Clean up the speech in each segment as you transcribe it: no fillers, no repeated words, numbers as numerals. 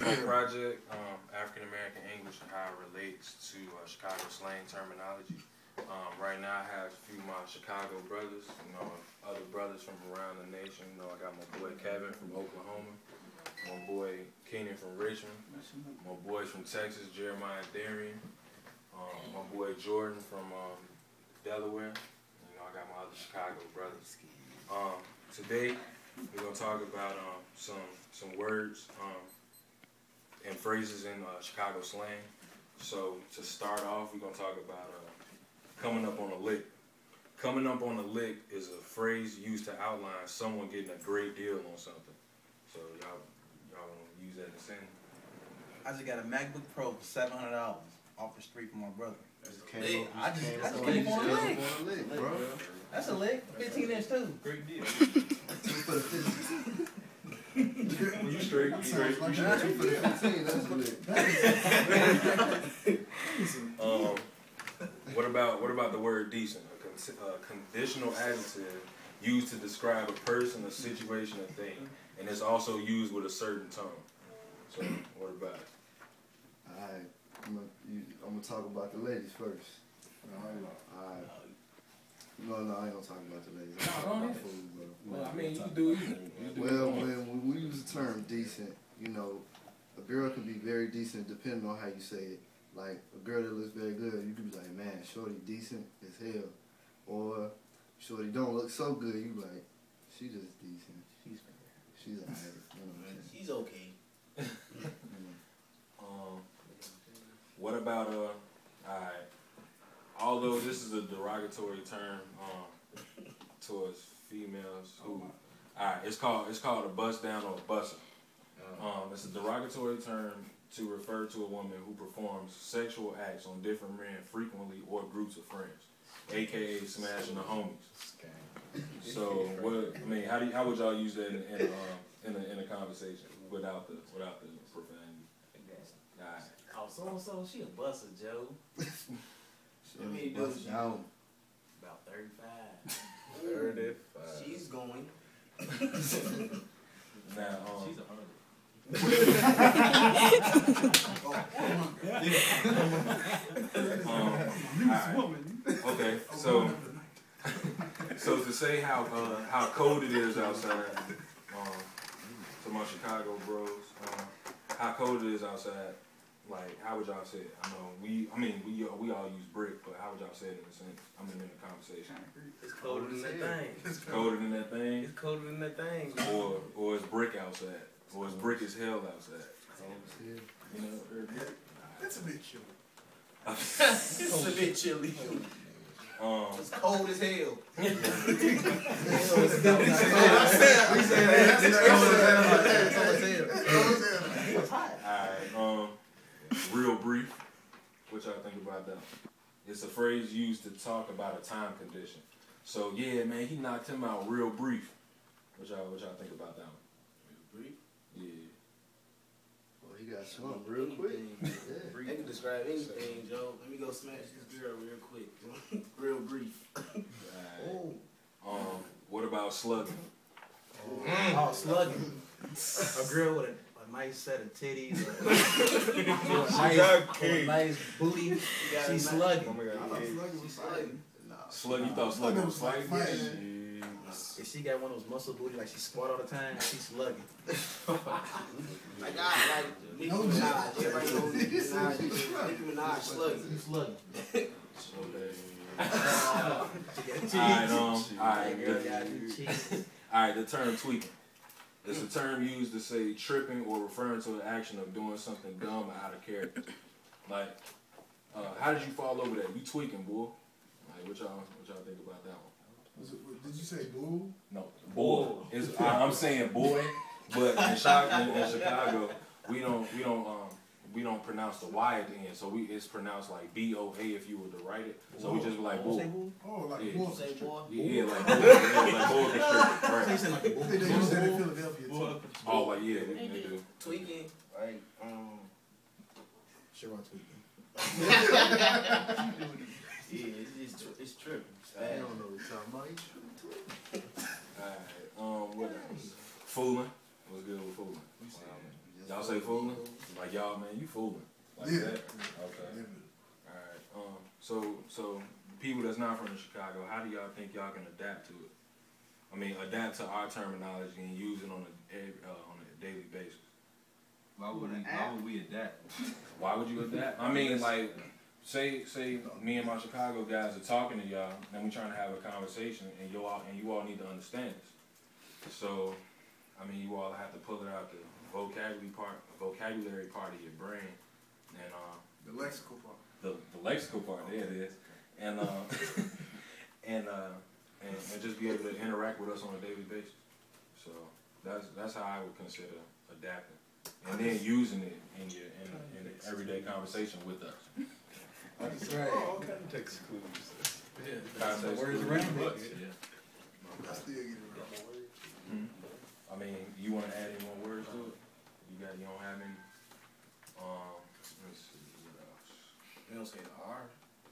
my project, African American English and how it relates to Chicago slang terminology. Right now I have a few of my Chicago brothers, other brothers from around the nation. I got my boy Kevin from Oklahoma, my boy Keenan from Richmond, my boys from Texas, Jeremiah and Darian, my boy Jordan from Delaware. I got my other Chicago brothers. Today we're gonna talk about some words and phrases in Chicago slang. So to start off, we're gonna talk about coming up on a lick. Coming up on a lick is a phrase used to outline someone getting a great deal on something. So y'all wanna use that in a sentence? I just got a MacBook Pro for $700 off the street from my brother. I just came came on a lick, bro. That's a lick. 15-inch too. Great deal. You straight. That's a lick. What about the word decent? A conditional adjective used to describe a person, a situation, a thing, and it's also used with a certain tone. So what about it? Alright, I'm gonna talk about the ladies first. Alright. No, I ain't gonna talk about the ladies. I'm talking about food, bro. Well, I mean, you do. Well, when we use the term decent, a girl can be very decent depending on how you say it. Like, a girl that looks very good, you could be like, man, shorty decent as hell. Or, shorty don't look so good, you be like, she just decent. She's alright. You know what I'm saying? She's okay. What about alright, although this is a derogatory term towards females who, alright, it's called a bust down or a busser. It's a derogatory term to refer to a woman who performs sexual acts on different men frequently or groups of friends, aka smashing the homies. So how would y'all use that in a conversation without the profanity? Alright. Oh, so she a busser, Joe. Let me do it down. About 35. 35. She's going. Now, she's 100. Okay, so to say how cold it is outside, to my Chicago bros, how cold it is outside. Like, how would y'all say it? We all use brick, but how would y'all say it in a sentence? In the conversation. It's colder than that thing. It's colder than that thing. It's colder than that thing. Or it's brick outside. Or it's brick as hell outside. It's a bit chilly. It's a bit chilly. It's cold as hell. Alright, real brief. What y'all think about that? It's a phrase used to talk about a time condition. So yeah, man, he knocked him out real brief. What y'all think about that one? Real brief? Yeah. Well, he got swung real quick. They can describe anything, Joe. Let me go smash this girl real quick. Real brief. What about slugging? Oh, slugging. A girl with a nice set of titties. A nice booty. She's slugging. She's slugging. Slug, you thought slugging was fighting? If she got one of those muscle booty, like she squat all the time, she's slugging. Like Nicki Minaj. Everybody knows Nicki Minaj slugging. She's slugging. Alright, the term tweaking. It's a term used to say tripping or referring to an action of doing something dumb or out of character. Like, how did you fall over that? You tweaking, boy. Like, what y'all think about that one? Did you say boo? No, boy. I'm saying boy, but in Chicago, we don't pronounce the Y at the end, so it's pronounced like B-O-A if you were to write it. So we just be like bull. Oh, like yeah. bull. Say boy. Yeah, like bull. Yeah, like bull constrictor. Right. Like a bull. I think they use that in Philadelphia too. Oh, like yeah, they do. Tweaking, like sure I'm tweaking. Yeah, it's tripping. I don't know what you're talking about. Alright, what else? Fooling. What's good with fooling? Just Y'all say fooling? Like y'all, man, you fooling. Like Yeah. that? Okay. Alright. So people that's not from Chicago, how do y'all think y'all can adapt to it? I mean, adapt to our terminology and use it on a daily basis. Why would we adapt? Why would you adapt? I mean, like, say me and my Chicago guys are talking to y'all, and we trying to have a conversation, and you all need to understand this. So, I mean, you all have to pull it out the vocabulary part of your brain, and The lexical part. the lexical part. There it is, and and just be able to interact with us on a daily basis. So that's how I would consider adapting, and then using it in your in the everyday conversation with us. That's right. Oh, okay. Text clues. Context Words clues. around it. I still get it wrong. I mean, you want to add any more words to it? You don't have any. Let's see what else. They don't say the R.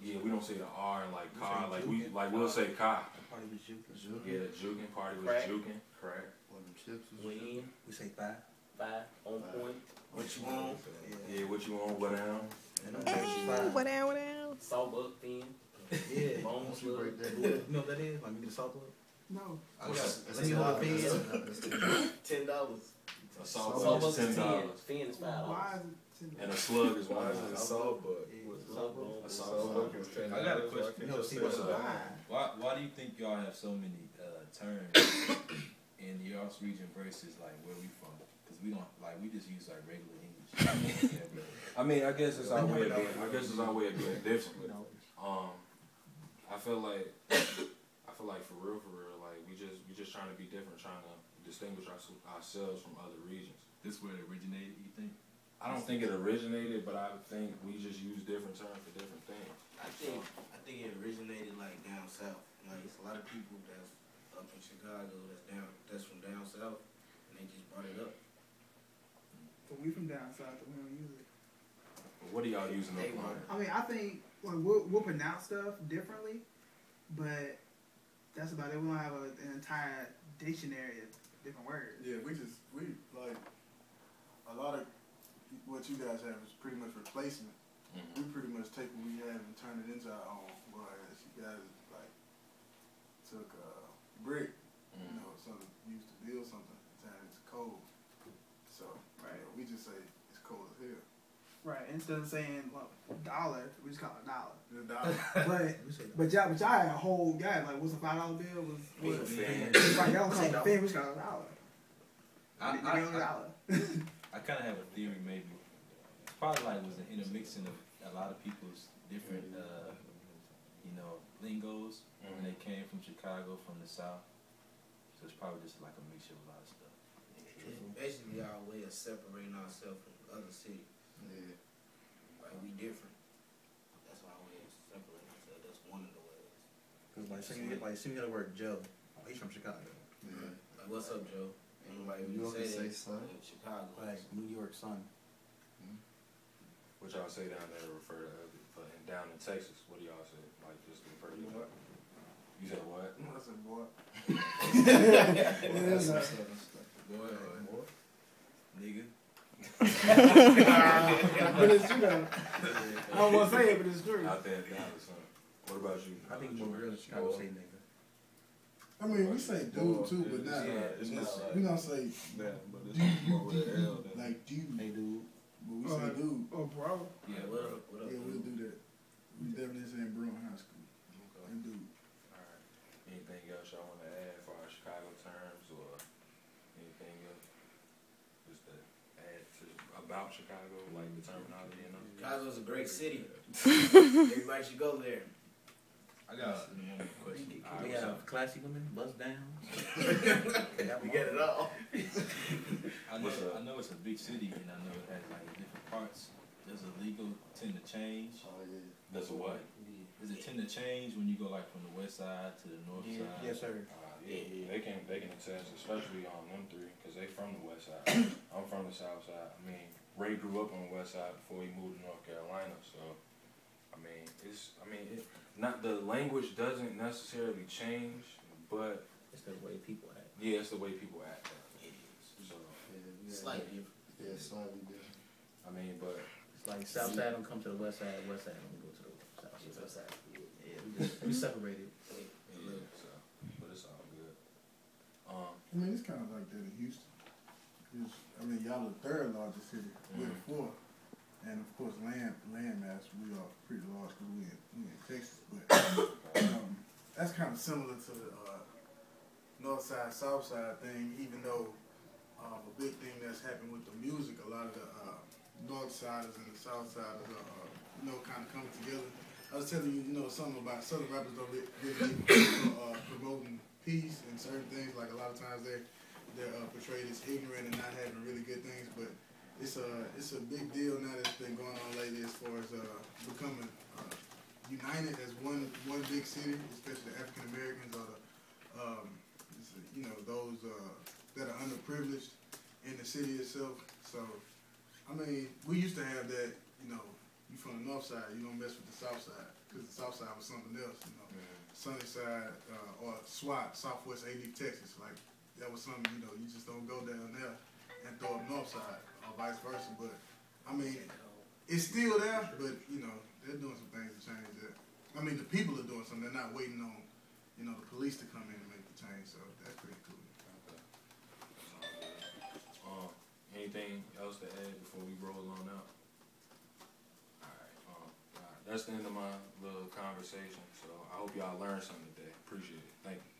Yeah, we don't say the R in like We car. say Like we'll say car. Party was juking. Yeah, juking. Party was Crack. juking. Correct. One of them chips was We in. We say five. On Five. point. What you want? Yeah, what you want? What down? And I'm five. What down? Salt buck thin. Yeah. Bones Once you look. break that You down. know what that is? Like you get a salt blood? No. That's Let me know what it is. $10. A Salt salt buck is is $10, Fin is $5. Why is it $10? and a slug is Why is $1. it salt butt? A Salt salt butt is $10. I got a question. You know, see What's what's up? up. Why do you think y'all have so many terms in y'all's region versus like where we from? Because we don't we just use like regular English. I mean, I guess it's our way of being. I guess it's our way of being different. I feel like for real, like we just trying to be different, trying to distinguish ourselves from other regions. This where it originated, you think? I don't think it originated, but I think we just use different terms for different things. I think it originated like down south. Like it's a lot of people that's up in Chicago that's from down south, and they just brought it up. But we from down south, but we don't use it. But what are y'all using up on? I mean, I think like we'll pronounce stuff differently, but that's about it. We don't have an entire dictionary of different words. Yeah, we like a lot of what you guys have is pretty much replacement. We pretty much take what we have and turn it into our own. Whereas you guys like took brick, you know, something used to build something, and turned it into coal. So Right. we just say it's cold as hell. Right. Instead of saying dollar, we just call it dollar. The dollar. But y'all had a whole guy like, what's a $5 bill? What's a fan? Right, y'all don't call it a fan, we just call it a dollar. I kind of have a theory, maybe. It's probably like was an intermixing of a lot of people's different, lingos when they came from Chicago, from the South. So it's probably just like a mixture of a lot of stuff. It's basically our way of separating ourselves from other cities. Yeah. Like we different. That's our way of separating ourselves. That's one of the ways. Cause like see me got the word Joe. He's from Chicago. Yeah. Like what's up, Joe? And like New we York say say that son. in Chicago. Like New York Sun. What y'all say down there to refer to and down in Texas? What do y'all say? Like just to refer to what? You said what? I said, boy. That's some stuff. Boy, nigga. But it's true though. I don't want to say it, but it's true. Out there in Dallas, son. What about you? I think more real in Chicago say nigga. I mean, we say dude too, but not. It's not like We don't say that, but it's more with an L than like dude, Hey dude. but we say dude. Oh, bro. Yeah, What up? What up? Yeah, we'll do that. We definitely say in Bruin High School. And dude. Alright. Anything else y'all want to add for our Chicago terms or anything else? Just to add to about Chicago, like the terminology and other. Chicago's a great city. Everybody should go there. I got one more question. We have classy women, bust down. We get it all. I know it's a big city, and I know it has like different parts. Does the legal tend to change? Oh yeah. Does it what? Does it tend to change when you go like from the west side to the north side? Yes, sir. Yeah, they can attest, especially on them three, because they from the west side. I'm from the south side. I mean, Ray grew up on the west side before he moved to North Carolina, so not the language doesn't necessarily change, but It's the way people act. yeah, it's the way people act. So Yeah, we had Slightly. Yeah, slightly different. I mean, but It's like South Side don't come to the West Side, West Side don't go to the South Side. Yeah, we separated. yeah, so but it's all good. I mean, it's kind of like that in Houston. I mean, y'all are the third largest city. We're the fourth. And of course, land mass, we are pretty large because we in Texas. But that's kind of similar to the north side, south side thing, even though a big thing that's happened with the music, a lot of the north siders and the south siders are, kind of coming together. I was telling you, something about Southern rappers don't really promoting peace and certain things. Like a lot of times they're portrayed as ignorant and not having really good things, but it's a big deal now that's been going on lately as far as becoming united as one big city, especially the African Americans or those that are underprivileged in the city itself. So, I mean, we used to have that. You from the north side, you don't mess with the south side because the south side was something else. Sunny side or SWAT, Southwest AD Texas, like that was something. You just don't go down there and throw up north side or vice versa. But I mean, it's still there, but they're doing some things to change that. I mean, the people are doing something. They're not waiting on the police to come in and make the change. So that's pretty cool. Okay. Anything else to add before we roll on out? All right. That's the end of my little conversation. So I hope y'all learned something today. Appreciate it. Thank you.